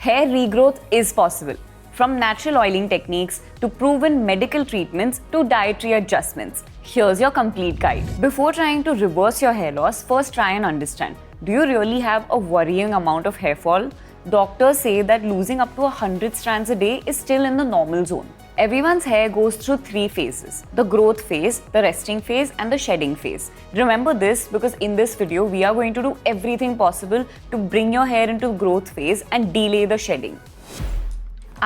Hair regrowth is possible. From natural oiling techniques to proven medical treatments to dietary adjustments. Here's your complete guide. Before trying to reverse your hair loss, first try and understand. Do you really have a worrying amount of hair fall? Doctors say that losing up to 100 strands a day is still in the normal zone. Everyone's hair goes through 3 phases: the growth phase, the resting phase, and the shedding phase. Remember this because in this video, we are going to do everything possible to bring your hair into growth phase and delay the shedding.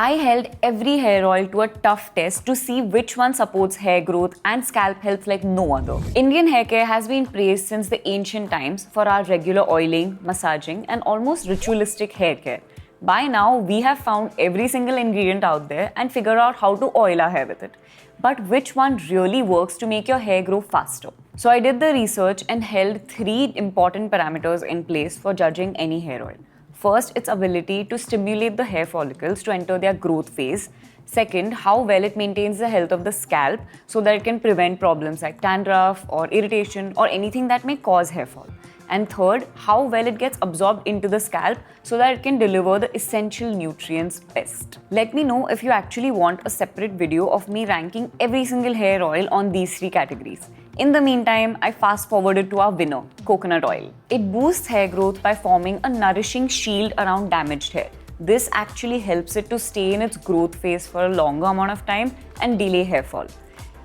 I held every hair oil to a tough test to see which one supports hair growth and scalp health like no other. Indian hair care has been praised since the ancient times for our regular oiling, massaging, and almost ritualistic hair care. By now, we have found every single ingredient out there and figured out how to oil our hair with it. But which one really works to make your hair grow faster? So I did the research and held 3 important parameters in place for judging any hair oil. First, its ability to stimulate the hair follicles to enter their growth phase. Second, how well it maintains the health of the scalp so that it can prevent problems like dandruff or irritation or anything that may cause hair fall. And third, how well it gets absorbed into the scalp so that it can deliver the essential nutrients best. Let me know if you actually want a separate video of me ranking every single hair oil on these 3 categories. In the meantime, I fast forwarded to our winner, coconut oil. It boosts hair growth by forming a nourishing shield around damaged hair. This actually helps it to stay in its growth phase for a longer amount of time and delay hair fall.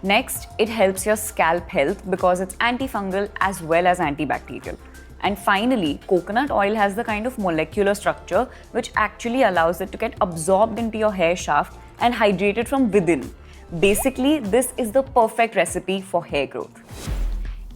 Next, it helps your scalp health because it's antifungal as well as antibacterial. And finally, coconut oil has the kind of molecular structure which actually allows it to get absorbed into your hair shaft and hydrated from within. Basically, this is the perfect recipe for hair growth.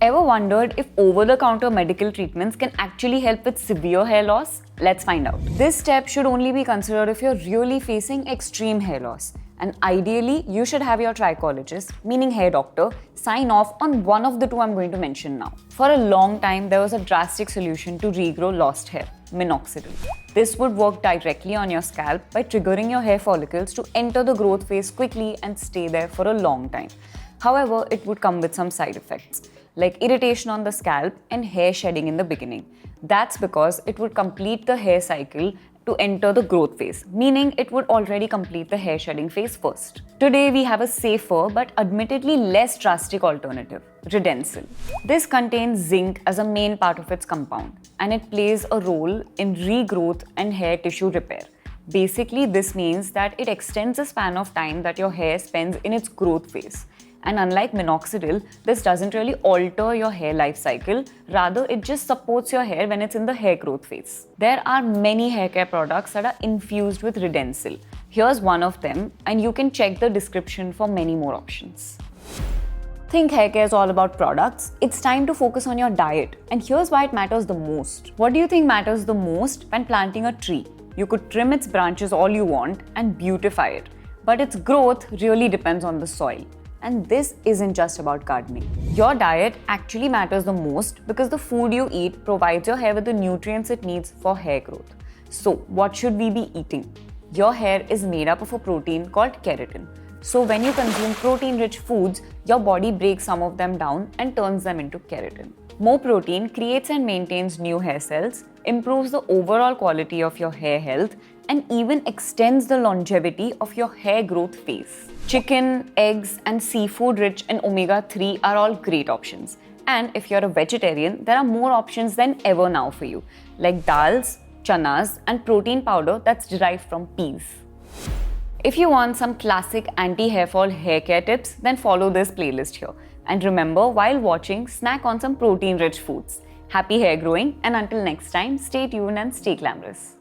Ever wondered if over-the-counter medical treatments can actually help with severe hair loss? Let's find out. This step should only be considered if you're really facing extreme hair loss. And ideally, you should have your trichologist, meaning hair doctor, sign off on one of the 2 I'm going to mention now. For a long time, there was a drastic solution to regrow lost hair, Minoxidil. This would work directly on your scalp by triggering your hair follicles to enter the growth phase quickly and stay there for a long time. However, it would come with some side effects, like irritation on the scalp and hair shedding in the beginning. That's because it would complete the hair cycle to enter the growth phase, meaning it would already complete the hair shedding phase first. Today, we have a safer but admittedly less drastic alternative, Redensyl. This contains zinc as a main part of its compound, and it plays a role in regrowth and hair tissue repair. Basically, this means that it extends the span of time that your hair spends in its growth phase. And unlike Minoxidil, this doesn't really alter your hair life cycle. Rather, it just supports your hair when it's in the hair growth phase. There are many hair care products that are infused with Redensyl. Here's one of them, and you can check the description for many more options. Think hair care is all about products? It's time to focus on your diet. And here's why it matters the most. What do you think matters the most when planting a tree? You could trim its branches all you want and beautify it. But its growth really depends on the soil. And this isn't just about gardening. Your diet actually matters the most because the food you eat provides your hair with the nutrients it needs for hair growth. So, what should we be eating? Your hair is made up of a protein called keratin. So, when you consume protein-rich foods, your body breaks some of them down and turns them into keratin. More protein creates and maintains new hair cells, improves the overall quality of your hair health, and even extends the longevity of your hair growth phase. Chicken, eggs, and seafood rich in omega-3 are all great options. And if you're a vegetarian, there are more options than ever now for you, like dals, chanas, and protein powder that's derived from peas. If you want some classic anti-hair fall hair care tips, then follow this playlist here. And remember, while watching, snack on some protein-rich foods. Happy hair growing, and until next time, stay tuned and stay glamorous.